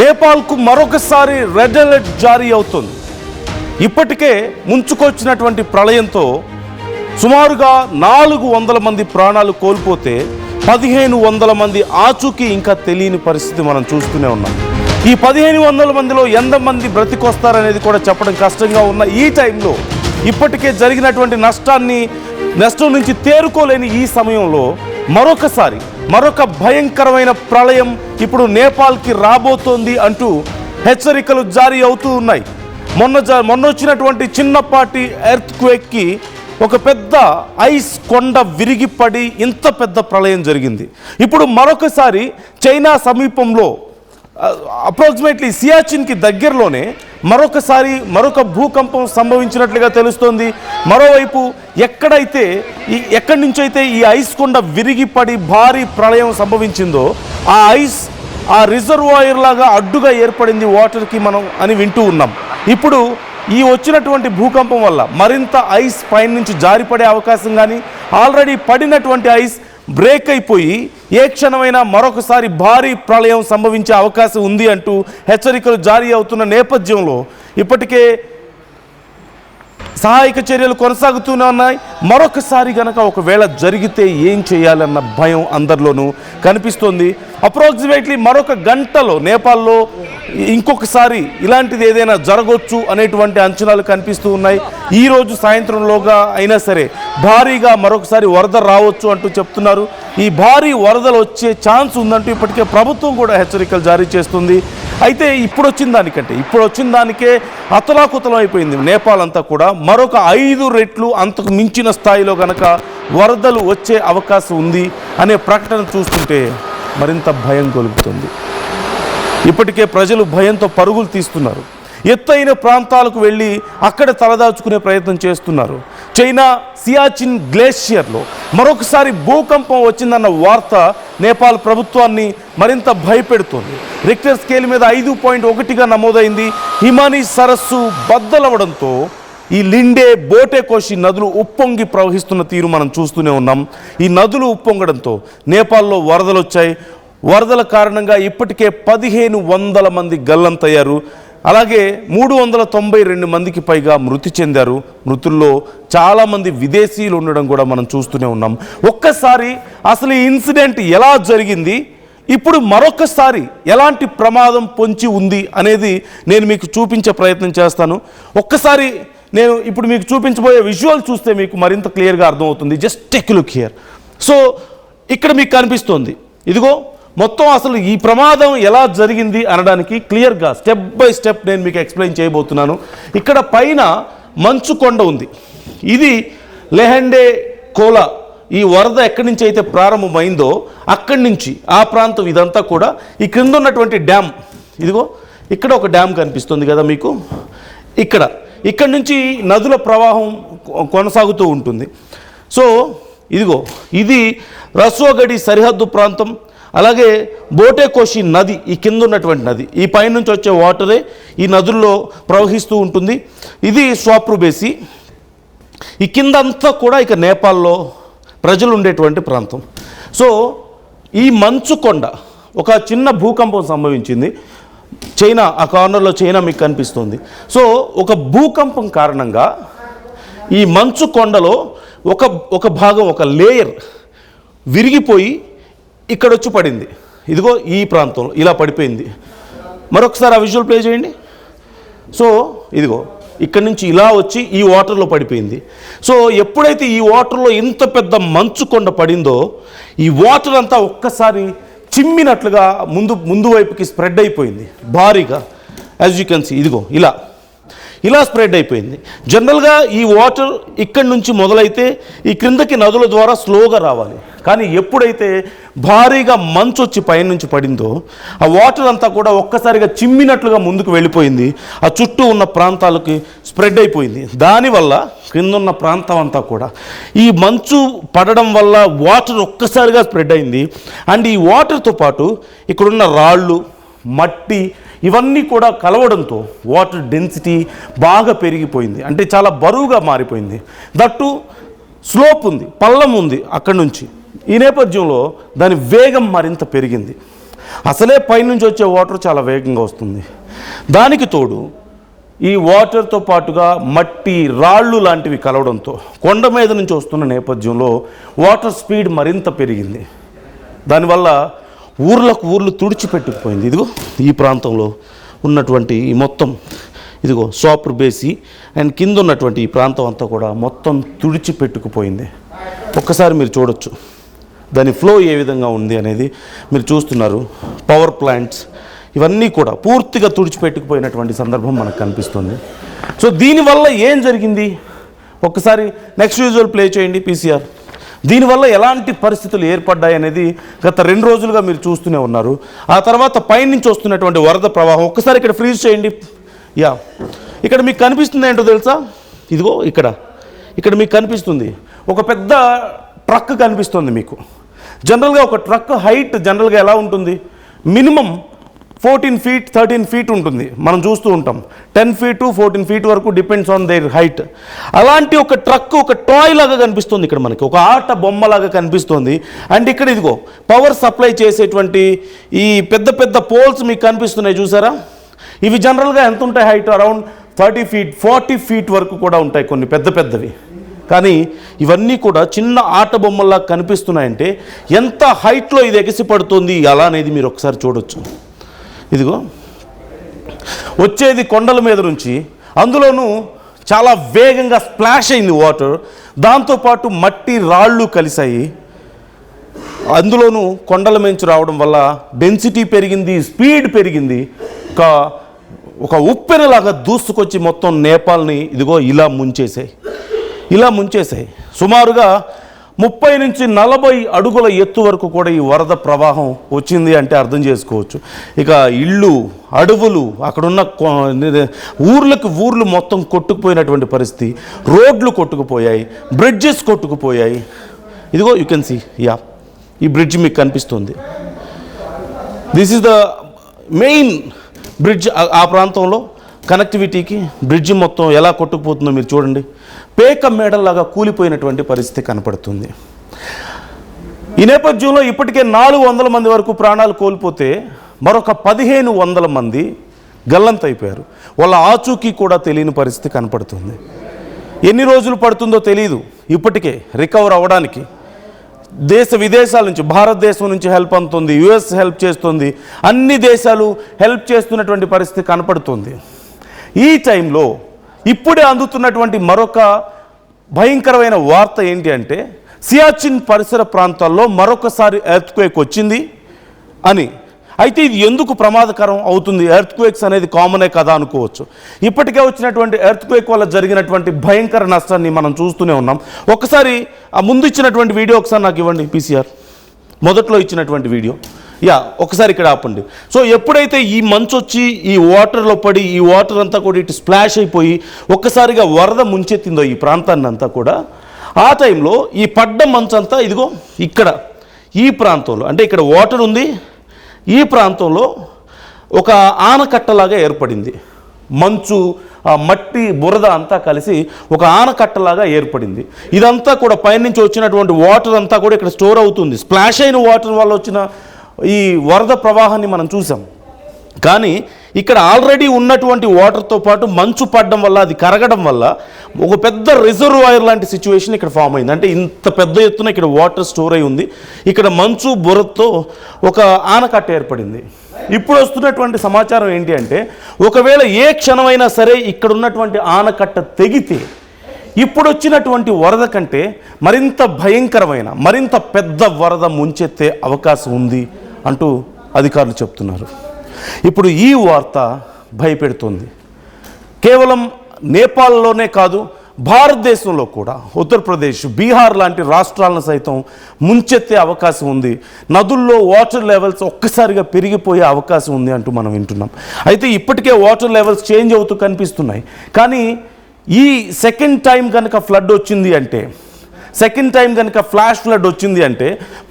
నేపాల్కు మరొకసారి red alert జారీ అవుతుంది. ఇప్పటికే ముంచుకొచ్చినటువంటి ప్రళయంతో సుమారుగా 400 మంది ప్రాణాలు కోల్పోతే 1500 మంది ఆచూకీ ఇంకా తెలియని పరిస్థితి మనం చూస్తూనే ఉన్నాం. ఈ 1500 మందిలో ఎంతమంది బ్రతికొస్తారనేది కూడా చెప్పడం కష్టంగా ఉన్న ఈ టైంలో ఇప్పటికే జరిగినటువంటి నష్టం నుంచి తేరుకోలేని ఈ సమయంలో మరొక భయంకరమైన ప్రళయం ఇప్పుడు నేపాల్కి రాబోతోంది అంటూ హెచ్చరికలు జారీ అవుతూ ఉన్నాయి. మొన్న వచ్చినటువంటి చిన్నపాటి ఎర్త్ క్వేక్కి ఒక పెద్ద ఐస్ కొండ విరిగిపడి ఇంత పెద్ద ప్రళయం జరిగింది. ఇప్పుడు మరొకసారి చైనా సమీపంలో అప్రాక్సిమేట్లీ సియాచిన్కి దగ్గరలోనే మరొక భూకంపం సంభవించినట్లుగా తెలుస్తోంది. మరోవైపు ఎక్కడి నుంచైతే ఈ ఐస్ కొండ విరిగిపడి భారీ ప్రళయం సంభవించిందో ఆ రిజర్వాయర్ లాగా అడ్డుగా ఏర్పడింది వాటర్కి అని వింటూ ఉన్నాం. ఇప్పుడు ఈ వచ్చినటువంటి భూకంపం వల్ల మరింత ఐస్ పైన నుంచి జారిపడే అవకాశం కానీ ఆల్రెడీ పడినటువంటి ఐస్ బ్రేక్ అయిపోయి ఏ క్షణమైనా మరొకసారి భారీ ప్రళయం సంభవించే అవకాశం ఉంది అంటూ హెచ్చరికలు జారీ అవుతున్న నేపథ్యంలో ఇప్పటికే సహాయక చర్యలు కొనసాగుతూనే ఉన్నాయి. మరొకసారి గనక ఒకవేళ జరిగితే ఏం చేయాలన్న భయం అందరిలోనూ కనిపిస్తోంది. అప్రాక్సిమేట్లీ మరొక గంటలో నేపాల్లో ఇంకొకసారి ఇలాంటిది ఏదైనా జరగవచ్చు అనేటువంటి అంచనాలు కనిపిస్తూ ఉన్నాయి. ఈరోజు సాయంత్రంలోగా అయినా సరే భారీగా మరొకసారి వరద రావచ్చు అంటూ చెప్తున్నారు. ఈ భారీ వరదలు వచ్చే ఛాన్స్ ఉందంటూ ఇప్పటికే ప్రభుత్వం కూడా హెచ్చరికలు జారీ చేస్తుంది. అయితే ఇప్పుడు వచ్చిన దానికే అతలాకుతలం అయిపోయింది నేపాల్ అంతా కూడా. మరొక 5 రెట్లు అంతకు మించిన స్థాయిలో గనక వరదలు వచ్చే అవకాశం ఉంది అనే ప్రకటన చూస్తుంటే మరింత భయం కలుగుతుంది. ఇప్పటికే ప్రజలు భయంతో పరుగులు తీస్తున్నారు. ఎత్తైన ప్రాంతాలకు వెళ్ళి అక్కడ తలదాచుకునే ప్రయత్నం చేస్తున్నారు. చైనా సియాచిన్ గ్లేషియర్లో మరొకసారి భూకంపం వచ్చిందన్న వార్త నేపాల్ ప్రభుత్వాన్ని మరింత భయపెడుతోంది. రిక్టర్ స్కేల్ మీద 5.1గా నమోదైంది. హిమానీ సరస్సు బద్దలవడంతో ఈ లిండే బోటేకోషి నదులు ఉప్పొంగి ప్రవహిస్తున్న తీరు మనం చూస్తూనే ఉన్నాం. ఈ నదులు ఉప్పొంగడంతో నేపాల్లో వరదలు వచ్చాయి. వరదల కారణంగా ఇప్పటికే 1500 మంది గల్లంతయ్యారు. అలాగే 392 మందికి పైగా మృతి చెందారు. మృతుల్లో చాలామంది విదేశీయులు ఉండడం కూడా మనం చూస్తూనే ఉన్నాం. ఒక్కసారి అసలు ఈ ఇన్సిడెంట్ ఎలా జరిగింది, ఇప్పుడు మరొకసారి ఎలాంటి ప్రమాదం పొంచి ఉంది అనేది నేను మీకు చూపించే ప్రయత్నం చేస్తాను. ఒక్కసారి నేను ఇప్పుడు మీకు చూపించబోయే విజువల్ చూస్తే మీకు మరింత క్లియర్గా అర్థమవుతుంది. Just take a look here. So ఇక్కడ మీకు కనిపిస్తోంది, ఇదిగో మొత్తం అసలు ఈ ప్రమాదం ఎలా జరిగింది అనడానికి క్లియర్గా స్టెప్ బై స్టెప్ నేను మీకు ఎక్స్ప్లెయిన్ చేయబోతున్నాను. ఇక్కడ పైన మంచు కొండ ఉంది. ఇది లెహెండే కోలా. ఈ వరద ఎక్కడి నుంచి అయితే ప్రారంభమైందో అక్కడి నుంచి ఆ ప్రాంతం ఇదంతా కూడా ఈ క్రింద ఉన్నటువంటి డ్యామ్, ఇదిగో ఇక్కడ ఒక డ్యామ్ కనిపిస్తుంది కదా మీకు. ఇక్కడ నుంచి నదుల ప్రవాహం కొనసాగుతూ ఉంటుంది. సో ఇదిగో ఇది రసోగడి సరిహద్దు ప్రాంతం. అలాగే బోటేకోషి నది, ఈ కింద ఉన్నటువంటి నది, ఈ పైనుంచి వచ్చే వాటరే ఈ నదుల్లో ప్రవహిస్తూ ఉంటుంది. ఇది స్వాప్రుబేసి. ఈ కింద అంతా కూడా ఇక నేపాల్లో ప్రజలు ఉండేటువంటి ప్రాంతం. సో ఈ మంచు కొండ ఒక చిన్న భూకంపం సంభవించింది. చైనా ఆ కార్నర్లో చైనా మీకు కనిపిస్తుంది. సో ఒక భూకంపం కారణంగా ఈ మంచు కొండలో ఒక భాగం, ఒక లేయర్ విరిగిపోయి ఇక్కడ వచ్చి పడింది. ఇదిగో ఈ ప్రాంతంలో ఇలా పడిపోయింది. మరొకసారి ఆ విజువల్ ప్లే చేయండి. సో ఇదిగో ఇక్కడి నుంచి ఇలా వచ్చి ఈ వాటర్లో పడిపోయింది. సో ఎప్పుడైతే ఈ వాటర్లో ఇంత పెద్ద మంచు కొండ పడిందో ఈ వాటర్ అంతా ఒక్కసారి చిమ్మినట్లుగా ముందు వైపుకి స్ప్రెడ్ అయిపోయింది భారీగా. యాజ్ యూ కెన్ సీ, ఇదిగో ఇలా స్ప్రెడ్ అయిపోయింది. జనరల్గా ఈ వాటర్ ఇక్కడి నుంచి మొదలైతే ఈ క్రిందకి నదుల ద్వారా స్లోగా రావాలి. కానీ ఎప్పుడైతే భారీగా మంచు వచ్చి పైనుంచి పడిందో ఆ వాటర్ అంతా కూడా ఒక్కసారిగా చిమ్మినట్లుగా ముందుకు వెళ్ళిపోయింది. ఆ చుట్టూ ఉన్న ప్రాంతాలకి స్ప్రెడ్ అయిపోయింది. దానివల్ల క్రింద ఉన్న ప్రాంతం అంతా కూడా ఈ మంచు పడడం వల్ల వాటర్ ఒక్కసారిగా స్ప్రెడ్ అయింది. అండ్ ఈ వాటర్తో పాటు ఇక్కడున్న రాళ్ళు, మట్టి ఇవన్నీ కూడా కలవడంతో వాటర్ డెన్సిటీ బాగా పెరిగిపోయింది. అంటే చాలా బరువుగా మారిపోయింది. దట్టు స్లోప్ ఉంది, పల్లం ఉంది అక్కడి నుంచి. ఈ నేపథ్యంలో దాని వేగం మరింత పెరిగింది. అసలే పైనుంచి వచ్చే వాటర్ చాలా వేగంగా వస్తుంది. దానికి తోడు ఈ వాటర్తో పాటుగా మట్టి రాళ్ళు లాంటివి కలవడంతో కొండ మీద నుంచి వస్తున్న నేపథ్యంలో వాటర్ స్పీడ్ మరింత పెరిగింది. దానివల్ల ఊర్లకు ఊర్లు తుడిచిపెట్టుకుపోయింది. ఇదిగో ఈ ప్రాంతంలో ఉన్నటువంటి ఈ మొత్తం ఇదిగో సోపర్ బేసి అండ్ కింద ఉన్నటువంటి ఈ ప్రాంతం అంతా కూడా మొత్తం తుడిచిపెట్టుకుపోయింది. ఒక్కసారి మీరు చూడొచ్చు దాని ఫ్లో ఏ విధంగా ఉంది అనేది మీరు చూస్తున్నారు. పవర్ ప్లాంట్స్ ఇవన్నీ కూడా పూర్తిగా తుడిచిపెట్టుకుపోయినటువంటి సందర్భం మనకు కనిపిస్తుంది. సో దీనివల్ల ఏం జరిగింది ఒక్కసారి నెక్స్ట్ విజువల్ ప్లే చేయండి పీసీఆర్. దీనివల్ల ఎలాంటి పరిస్థితులు ఏర్పడ్డాయి అనేది గత 2 రోజులుగా మీరు చూస్తూనే ఉన్నారు. ఆ తర్వాత పైనుంచి వస్తున్నటువంటి వరద ప్రవాహం ఒక్కసారి ఇక్కడ ఫ్రీజ్ చేయండి. యా, ఇక్కడ మీకు కనిపిస్తుంది ఏంటో తెలుసా? ఇదిగో ఇక్కడ మీకు కనిపిస్తుంది ఒక పెద్ద ట్రక్ కనిపిస్తుంది మీకు. జనరల్గా ఒక ట్రక్ హైట్ జనరల్గా ఎలా ఉంటుంది? మినిమం 14 feet 13 feet ఉంటుంది. మనం చూస్తూ ఉంటాం 10 feet to 14 feet వరకు డిపెండ్స్ ఆన్ దేర్ హైట్. అలాంటి ఒక ట్రక్ ఒక టాయ్ లాగా కనిపిస్తుంది ఇక్కడ మనకి, ఒక ఆట బొమ్మలాగా కనిపిస్తుంది. అండ్ ఇక్కడ ఇదిగో పవర్ సప్లై చేసేటువంటి ఈ పెద్ద పెద్ద పోల్స్ మీకు కనిపిస్తున్నాయి చూసారా? ఇవి జనరల్గా ఎంత ఉంటాయి హైట్? అరౌండ్ 30 feet 40 feet వరకు కూడా ఉంటాయి కొన్ని పెద్ద పెద్దవి. కానీ ఇవన్నీ కూడా చిన్న ఆట బొమ్మల్లా కనిపిస్తున్నాయంటే ఎంత హైట్లో ఇది ఎగసి పడుతుంది అలా అనేది మీరు ఒకసారి చూడొచ్చు. ఇదిగో వచ్చేది కొండల మీద నుంచి, అందులోనూ చాలా వేగంగా స్ప్లాష్ అయింది వాటర్. దాంతోపాటు మట్టి రాళ్ళు కలిసాయి. అందులోనూ కొండల నుంచి రావడం వల్ల డెన్సిటీ పెరిగింది, స్పీడ్ పెరిగింది. ఒక ఉప్పెనలాగా దూసుకొచ్చి మొత్తం నేపాల్ని ఇదిగో ఇలా ముంచేసాయి. సుమారుగా 30 నుంచి 40 అడుగుల ఎత్తు వరకు కూడా ఈ వరద ప్రవాహం వచ్చింది అంటే అర్థం చేసుకోవచ్చు. ఇక ఇళ్ళు, అడవులు, అక్కడున్న ఊర్లు మొత్తం కొట్టుకుపోయినటువంటి పరిస్థితి. రోడ్లు కొట్టుకుపోయాయి, బ్రిడ్జెస్ కొట్టుకుపోయాయి. ఇదిగో యూ కెన్ సీ, యా, ఈ బ్రిడ్జ్ మీకు కనిపిస్తుంది. This is the main bridge. ఆ ప్రాంతంలో కనెక్టివిటీకి బ్రిడ్జ్ మొత్తం ఎలా కొట్టుకుపోతుందో మీరు చూడండి. పేక మేడల్లాగా కూలిపోయినటువంటి పరిస్థితి కనపడుతుంది. ఈ నేపథ్యంలో ఇప్పటికే 400 మంది వరకు ప్రాణాలు కోల్పోతే మరొక 1500 మంది గల్లంతైపోయారు. వాళ్ళ ఆచూకీ కూడా తెలియని పరిస్థితి కనపడుతుంది. ఎన్ని రోజులు పడుతుందో తెలియదు ఇప్పటికే రికవర్ అవ్వడానికి. దేశ విదేశాల నుంచి, భారతదేశం నుంచి హెల్ప్ అందుతుంది, యుఎస్ హెల్ప్ చేస్తుంది, అన్ని దేశాలు హెల్ప్ చేస్తున్నటువంటి పరిస్థితి కనపడుతుంది. ఈ టైంలో ఇప్పుడే అందుతున్నటువంటి మరొక భయంకరమైన వార్త ఏంటి అంటే సియాచిన్ పరిసర ప్రాంతాల్లో మరొకసారి ఎర్త్క్వేక్ వచ్చింది అని. అయితే ఇది ఎందుకు ప్రమాదకరం అవుతుంది? ఎర్త్క్వేక్స్ అనేది కామనే కదా అనుకోవచ్చు. ఇప్పటికే వచ్చినటువంటి ఎర్త్క్వేక్ వల్ల జరిగినటువంటి భయంకర నష్టాన్ని మనం చూస్తూనే ఉన్నాం. ఒకసారి ఆ ముందు ఇచ్చినటువంటి వీడియో ఒకసారి నాకు ఇవ్వండి పీసీఆర్. మొదట్లో ఇచ్చినటువంటి వీడియో, యా, ఒకసారి ఇక్కడ ఆపండి. సో ఎప్పుడైతే ఈ మంచు వచ్చి ఈ వాటర్లో పడి ఈ వాటర్ అంతా కూడా ఇటు స్ప్లాష్ అయిపోయి ఒక్కసారిగా వరద ముంచెత్తిందో ఈ ప్రాంతాన్ని అంతా కూడా, ఆ టైంలో ఈ పడ్డ మంచు అంతా ఇదిగో ఇక్కడ ఈ ప్రాంతంలో, అంటే ఇక్కడ వాటర్ ఉంది, ఈ ప్రాంతంలో ఒక ఆనకట్టలాగా ఏర్పడింది. మంచు, మట్టి, బురద అంతా కలిసి ఒక ఆనకట్టలాగా ఏర్పడింది. ఇదంతా కూడా పైనుంచి వచ్చినటువంటి వాటర్ అంతా కూడా ఇక్కడ స్టోర్ అవుతుంది. స్ప్లాష్ అయిన వాటర్ వల్ల వచ్చిన ఈ వరద ప్రవాహాన్ని మనం చూసాం. కానీ ఇక్కడ ఆల్రెడీ ఉన్నటువంటి వాటర్తో పాటు మంచు పడడం వల్ల, అది కరగడం వల్ల ఒక పెద్ద రిజర్వాయర్ లాంటి సిచ్యువేషన్ ఇక్కడ ఫామ్ అయింది. అంటే ఇంత పెద్ద ఎత్తున ఇక్కడ వాటర్ స్టోర్ అయి ఉంది. ఇక్కడ మంచు బురదతో ఒక ఆనకట్ట ఏర్పడింది. ఇప్పుడు వస్తున్నటువంటి సమాచారం ఏంటి అంటే ఒకవేళ ఏ క్షణమైనా సరే ఇక్కడ ఉన్నటువంటి ఆనకట్ట తెగితే ఇప్పుడు వచ్చినటువంటి వరద కంటే మరింత భయంకరమైన, మరింత పెద్ద వరద ముంచెత్తే అవకాశం ఉంది అంటూ అధికారులు చెప్తున్నారు. ఇప్పుడు ఈ వార్త భయపెడుతుంది. కేవలం నేపాల్లోనే కాదు, భారతదేశంలో కూడా ఉత్తరప్రదేశ్, బీహార్ లాంటి రాష్ట్రాలను సైతం ముంచెత్తే అవకాశం ఉంది. నదుల్లో వాటర్ లెవెల్స్ ఒక్కసారిగా పెరిగిపోయే అవకాశం ఉంది అంటూ మనం వింటున్నాం. అయితే ఇప్పటికే వాటర్ లెవెల్స్ చేంజ్ అవుతూ కనిపిస్తున్నాయి. కానీ ఈ సెకండ్ టైం కనుక ఫ్లడ్ వచ్చింది అంటే, సెకండ్ టైం కనుక ఫ్లాష్ ఫ్లడ్ వచ్చింది అంటే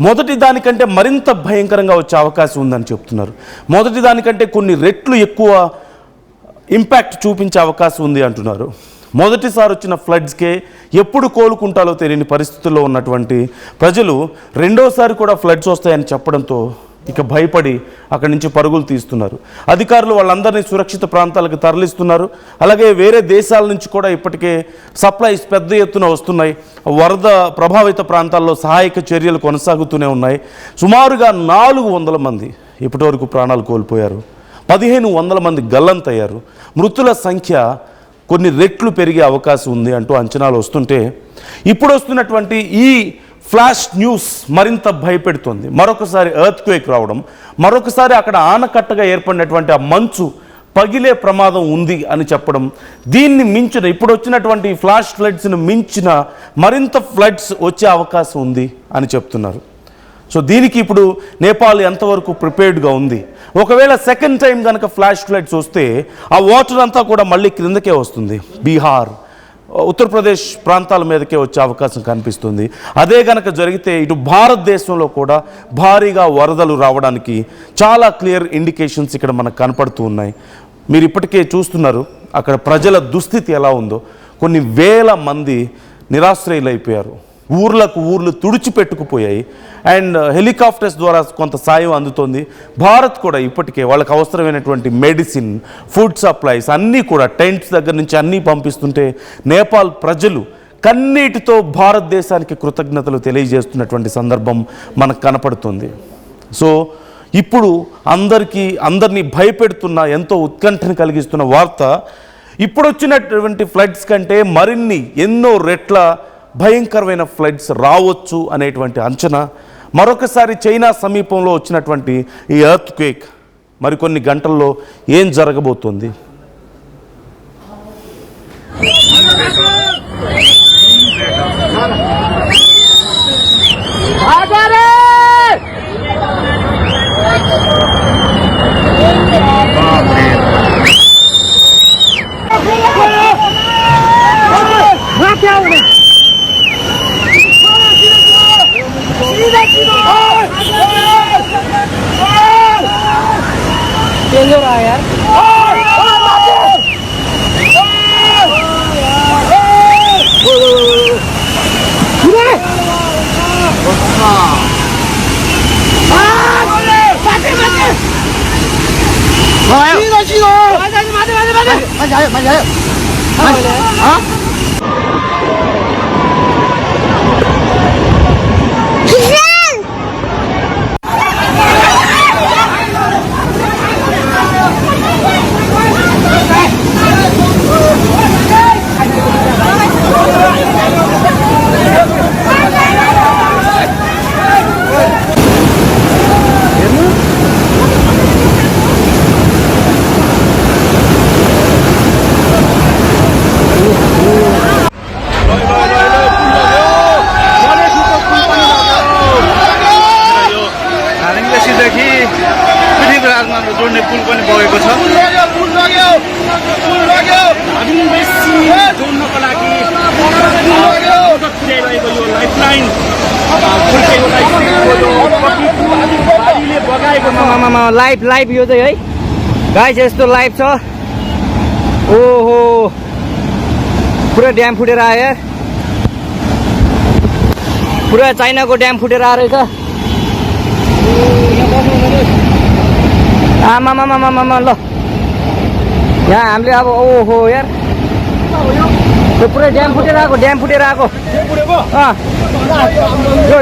మొదటి దానికంటే మరింత భయంకరంగా వచ్చే అవకాశం ఉందని చెప్తున్నారు. మొదటి దానికంటే కొన్ని రెట్లు ఎక్కువ ఇంపాక్ట్ చూపించే అవకాశం ఉంది అంటున్నారు. మొదటిసారి వచ్చిన ఫ్లడ్స్కే ఎప్పుడు కోలుకుంటాలో తెలియని పరిస్థితుల్లో ఉన్నటువంటి ప్రజలు రెండోసారి కూడా ఫ్లడ్స్ వస్తాయని చెప్పడంతో ఇక భయపడి అక్కడి నుంచి పరుగులు తీస్తున్నారు. అధికారులు వాళ్ళందరినీ సురక్షిత ప్రాంతాలకు తరలిస్తున్నారు. అలాగే వేరే దేశాల నుంచి కూడా ఇప్పటికే సప్లైస్ పెద్ద ఎత్తున వస్తున్నాయి. వరద ప్రభావిత ప్రాంతాల్లో సహాయక చర్యలు కొనసాగుతూనే ఉన్నాయి. సుమారుగా 400 మంది ఇప్పటివరకు ప్రాణాలు కోల్పోయారు. 1500 మంది గల్లంతయ్యారు. మృతుల సంఖ్య కొన్ని రెట్లు పెరిగే అవకాశం ఉంది అంటూ అంచనాలు వస్తుంటే ఇప్పుడు వస్తున్నటువంటి ఈ ఫ్లాష్ న్యూస్ మరింత భయపెడుతుంది. మరొకసారి ఎర్త్క్వేక్ రావడం, మరొకసారి అక్కడ ఆనకట్టగా ఏర్పడినటువంటి ఆ మంచు పగిలే ప్రమాదం ఉంది అని చెప్పడం, దీన్ని మించిన ఇప్పుడు వచ్చినటువంటి ఫ్లాష్ ఫ్లడ్స్ను మించిన మరింత ఫ్లడ్స్ వచ్చే అవకాశం ఉంది అని చెప్తున్నారు. సో దీనికి ఇప్పుడు నేపాల్ ఎంతవరకు ప్రిపేర్డ్గా ఉంది? ఒకవేళ సెకండ్ టైం కనుక ఫ్లాష్ ఫ్లడ్స్ వస్తే ఆ వాటర్ అంతా కూడా మళ్ళీ క్రిందకే వస్తుంది. బీహార్, ఉత్తరప్రదేశ్ ప్రాంతాల మీదకే వచ్చే అవకాశం కనిపిస్తుంది. అదే కనుక జరిగితే ఇటు భారతదేశంలో కూడా భారీగా వరదలు రావడానికి చాలా క్లియర్ ఇండికేషన్స్ ఇక్కడ మనకు కనపడుతూ ఉన్నాయి. మీరు ఇప్పటికే చూస్తున్నారు అక్కడ ప్రజల దుస్థితి ఎలా ఉందో. కొన్ని వేల మంది నిరాశ్రయులైపోయారు. ఊర్లు తుడిచిపెట్టుకుపోయాయి. అండ్ హెలికాప్టర్స్ ద్వారా కొంత సాయం అందుతోంది. భారత్ కూడా ఇప్పటికే వాళ్ళకి అవసరమైనటువంటి మెడిసిన్, ఫుడ్ సప్లైస్ అన్నీ కూడా టెంట్స్ దగ్గర నుంచి అన్నీ పంపిస్తుంటే నేపాల్ ప్రజలు కన్నీటితో భారతదేశానికి కృతజ్ఞతలు తెలియజేస్తున్నటువంటి సందర్భం మనకు కనపడుతుంది. సో ఇప్పుడు అందరినీ భయపెడుతున్న, ఎంతో ఉత్కంఠను కలిగిస్తున్న వార్త ఇప్పుడు వచ్చినటువంటి ఫ్లడ్స్ కంటే మరిన్ని ఎన్నో రెట్ల భయంకరమైన ఫ్లడ్స్ రావచ్చు అనేటువంటి అంచనా. మరొకసారి చైనా సమీపంలో వచ్చినటువంటి ఈ ఎర్త్క్వేక్ మరికొన్ని గంటల్లో ఏం జరగబోతోంది? हो रहा है यार। जोड्ने पुल पनि बगेको छ। जोड्नको लागि लाइफलाइन लाइभ यो चाहिँ है गाइस, यस्तो लाइभ छ। ओहो, पुरा ड्याम फुटेर आयो, पुरा चाइनाको ड्याम फुटेर आएर रहेछ। आमा ल यहाँ हामीले अब ओहो यार, यो पुरै ड्याम फुटेर आएको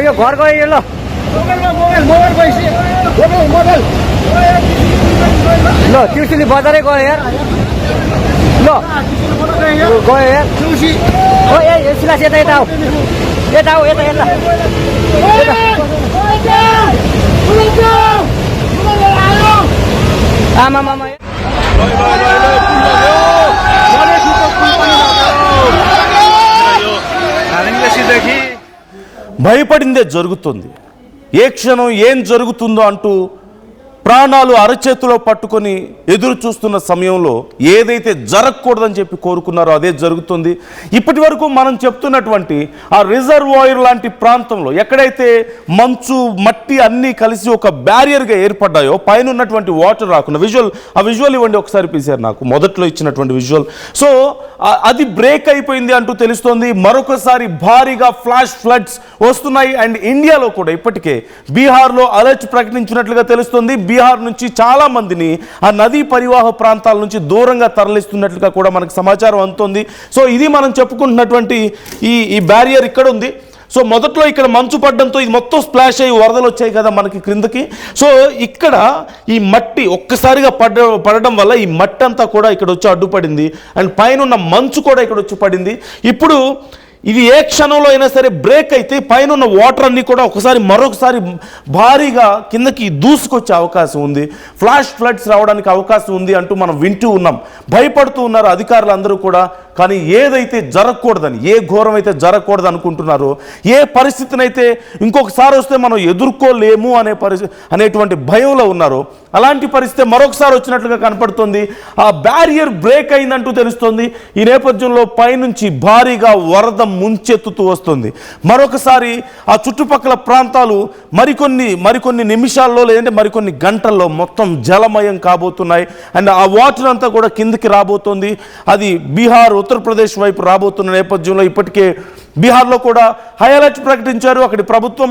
यो घर गयो यो। ल ल त्रिशुली बजारै गयो यार। ल गयो यार। ओ ए सिलास यता आऊ, यता आमा భయపడిందే జరుగుతుంది. ఏ క్షణం ఏం జరుగుతుందో అంటూ ప్రాణాలు అరచేతిలో పట్టుకొని ఎదురు చూస్తున్న సమయంలో ఏదైతే జరగకూడదని చెప్పి కోరుకున్నారో అదే జరుగుతుంది. ఇప్పటి వరకు మనం చెప్తున్నటువంటి ఆ రిజర్వాయర్ లాంటి ప్రాంతంలో ఎక్కడైతే మంచు మట్టి అన్నీ కలిసి ఒక బ్యారియర్గా ఏర్పడ్డాయో పైన ఉన్నటువంటి వాటర్ రాకుండా ఆ విజువల్ ఇవ్వండి ఒకసారి పీసారు నాకు మొదట్లో ఇచ్చినటువంటి విజువల్. సో అది బ్రేక్ అయిపోయింది అంటూ తెలుస్తోంది. మరొకసారి భారీగా ఫ్లాష్ ఫ్లడ్స్ వస్తున్నాయి. అండ్ ఇండియాలో కూడా ఇప్పటికే బీహార్లో అలర్ట్ ప్రకటించినట్లుగా తెలుస్తుంది. బీహార్ నుంచి చాలా మందిని ఆ నదీ పరివాహ ప్రాంతాల నుంచి దూరంగా తరలిస్తున్నట్లుగా కూడా మనకు సమాచారం అందుతోంది. సో ఇది మనం చెప్పుకుంటున్నటువంటి ఈ బ్యారియర్ ఇక్కడ ఉంది. సో మొదట్లో ఇక్కడ మంచు పడడంతో ఇది మొత్తం స్ప్లాష్ అయ్యి వరదలు వచ్చాయి కదా మనకి క్రిందకి. సో ఇక్కడ ఈ మట్టి ఒక్కసారిగా పడడం వల్ల ఈ మట్టి అంతా కూడా ఇక్కడ వచ్చి అడ్డుపడింది. అండ్ పైన ఉన్న మంచు కూడా ఇక్కడ వచ్చి పడింది. ఇప్పుడు ఇది ఏ క్షణంలో అయినా సరే బ్రేక్ అయితే పైన ఉన్న వాటర్ అన్నీ కూడా మరొకసారి భారీగా కిందకి దూసుకొచ్చే అవకాశం ఉంది. ఫ్లాష్ ఫ్లడ్స్ రావడానికి అవకాశం ఉంది అంటూ మనం వింటూ ఉన్నాం. భయపడుతూ ఉన్నారు అధికారులు అందరూ కూడా. కానీ ఏదైతే జరగకూడదని, ఏ ఘోరం అయితే జరగకూడదు అనుకుంటున్నారో, ఏ పరిస్థితినైతే ఇంకొకసారి వస్తే మనం ఎదుర్కోలేము అనేటువంటి భయంలో ఉన్నారో అలాంటి పరిస్థితి మరొకసారి వచ్చినట్లుగా కనపడుతుంది. ఆ బ్యారియర్ బ్రేక్ అయిందంటూ తెలుస్తుంది. ఈ నేపథ్యంలో పైనుంచి భారీగా వరద ముంచెత్తుతూ వస్తుంది. మరొకసారి ఆ చుట్టుపక్కల ప్రాంతాలు మరికొన్ని నిమిషాల్లో లేదంటే మరికొన్ని గంటల్లో మొత్తం జలమయం కాబోతున్నాయి. అండ్ ఆ వాటర్ అంతా కూడా కిందికి రాబోతుంది. అది బీహార్, ఉత్తరప్రదేశ్ వైపు రాబోతున్న నేపథ్యంలో ఇప్పటికే బీహార్లో కూడా హై అలర్ట్ ప్రకటించారు. అక్కడి ప్రభుత్వం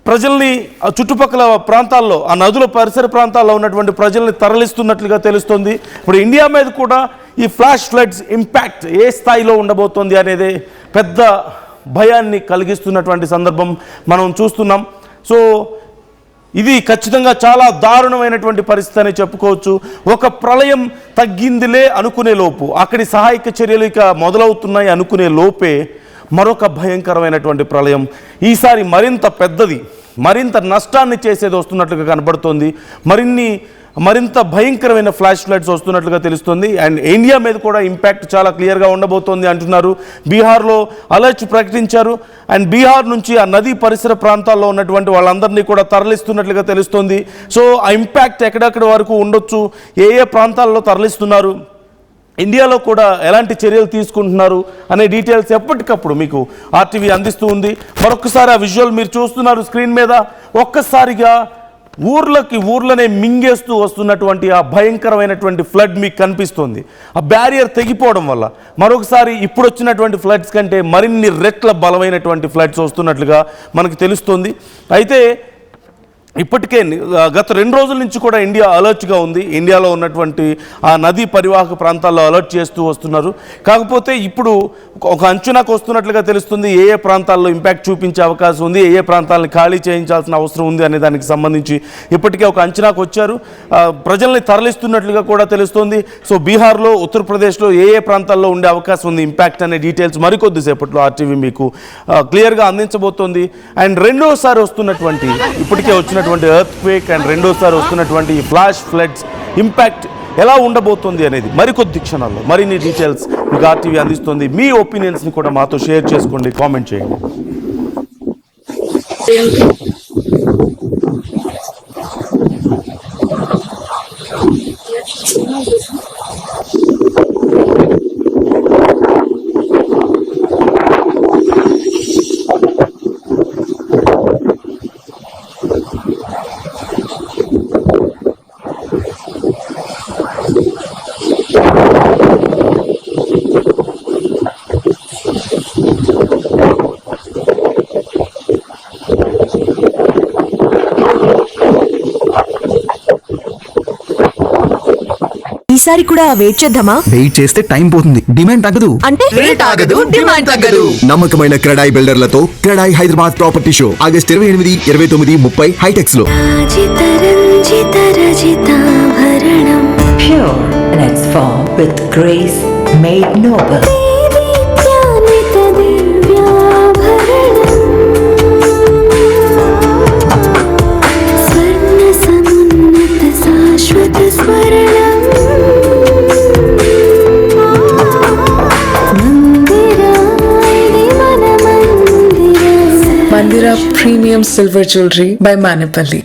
ప్రజల్ని ఆ చుట్టుపక్కల ప్రాంతాల్లో, ఆ నదుల పరిసర ప్రాంతాల్లో ఉన్నటువంటి ప్రజల్ని తరలిస్తున్నట్లుగా తెలుస్తుంది. ఇప్పుడు ఇండియా మీద కూడా ఈ ఫ్లాష్ ఫ్లడ్స్ ఇంపాక్ట్ ఏ స్థాయిలో ఉండబోతోంది అనేది పెద్ద భయాన్ని కలిగిస్తున్నటువంటి సందర్భం మనం చూస్తున్నాం. సో ఇది ఖచ్చితంగా చాలా దారుణమైనటువంటి పరిస్థితి అని చెప్పుకోవచ్చు. ఒక ప్రళయం తగ్గిందిలే అనుకునే లోపు, అక్కడి సహాయక చర్యలు ఇక మొదలవుతున్నాయి అనుకునే లోపే మరొక భయంకరమైనటువంటి ప్రళయం, ఈసారి మరింత పెద్దది, మరింత నష్టాన్ని చేసేది వస్తున్నట్లుగా కనబడుతోంది. మరింత భయంకరమైన ఫ్లాష్ ఫ్లడ్స్ వస్తున్నట్లుగా తెలుస్తుంది. అండ్ ఇండియా మీద కూడా ఇంపాక్ట్ చాలా క్లియర్గా ఉండబోతోంది అంటున్నారు. బీహార్లో అలర్ట్ ప్రకటించారు. అండ్ బీహార్ నుంచి ఆ నదీ పరిసర ప్రాంతాల్లో ఉన్నటువంటి వాళ్ళందరినీ కూడా తరలిస్తున్నట్లుగా తెలుస్తుంది. సో ఆ ఇంపాక్ట్ ఎక్కడెక్కడ వరకు ఉండొచ్చు, ఏ ప్రాంతాల్లో తరలిస్తున్నారు, ఇండియాలో కూడా ఎలాంటి చర్యలు తీసుకుంటున్నారు అనే డీటెయిల్స్ ఎప్పటికప్పుడు మీకు ఆర్టీవీ అందిస్తూ ఉంది. మరొకసారి ఆ విజువల్ మీరు చూస్తున్నారు స్క్రీన్ మీద. ఒక్కసారిగా ఊర్లనే మింగేస్తూ వస్తున్నటువంటి ఆ భయంకరమైనటువంటి ఫ్లడ్ మీకు కనిపిస్తుంది. ఆ బ్యారియర్ తెగిపోవడం వల్ల మరొకసారి ఇప్పుడు వచ్చినటువంటి ఫ్లడ్స్ కంటే మరిన్ని రెట్ల బలమైనటువంటి ఫ్లడ్స్ వస్తున్నట్లుగా మనకు తెలుస్తుంది. అయితే ఇప్పటికే గత 2 రోజుల నుంచి కూడా ఇండియా అలర్ట్గా ఉంది. ఇండియాలో ఉన్నటువంటి ఆ నదీ పరివాహక ప్రాంతాల్లో అలర్ట్ చేస్తూ వస్తున్నారు. కాకపోతే ఇప్పుడు ఒక అంచనాకు వస్తున్నట్లుగా తెలుస్తుంది ఏ ప్రాంతాల్లో ఇంపాక్ట్ చూపించే అవకాశం ఉంది, ఏ ప్రాంతాలను ఖాళీ చేయించాల్సిన అవసరం ఉంది అనే దానికి సంబంధించి ఇప్పటికే ఒక అంచనాకు వచ్చారు. ప్రజల్ని తరలిస్తున్నట్లుగా కూడా తెలుస్తుంది. సో బీహార్లో, ఉత్తరప్రదేశ్లో ఏ ప్రాంతాల్లో ఉండే అవకాశం ఉంది ఇంపాక్ట్ అనే డీటెయిల్స్ మరికొద్దిసేపట్లో ఆర్టీవీ మీకు క్లియర్గా అందించబోతోంది. అండ్ రెండోసారి వస్తున్నటువంటి ఇప్పటికే వచ్చినటువంటి ఎర్త్ క్వేక్ అండ్ రెండోసారి వస్తున్నటువంటి ఈ ఫ్లాష్ ఫ్లడ్స్ ఇంపాక్ట్ ఎలా ఉండబోతుంది అనేది మరికొద్ది క్షణాల్లో మరిన్ని డీటెయిల్స్ మీకు ఆర్టీవీ అందిస్తుంది. మీ ఒపీనియన్స్ని కూడా మాతో షేర్ చేసుకోండి, కామెంట్ చేయండి. ఈసారి కూడా వెయిట్ చేద్దామా? వెయిట్ చేస్తే టైం పోతుంది, డిమాండ్ తగ్గదు. అంటే రేట్ ఆగదు, డిమాండ్ తగ్గదు. నమ్మకమైన క్రెడాయి బిల్డర్లతో CREDAI Hyderabad property show August 28, 29, 30 HITEX లో. Pure in its form with grace made noble. Mandira Premium Silver Jewelry by Manipali.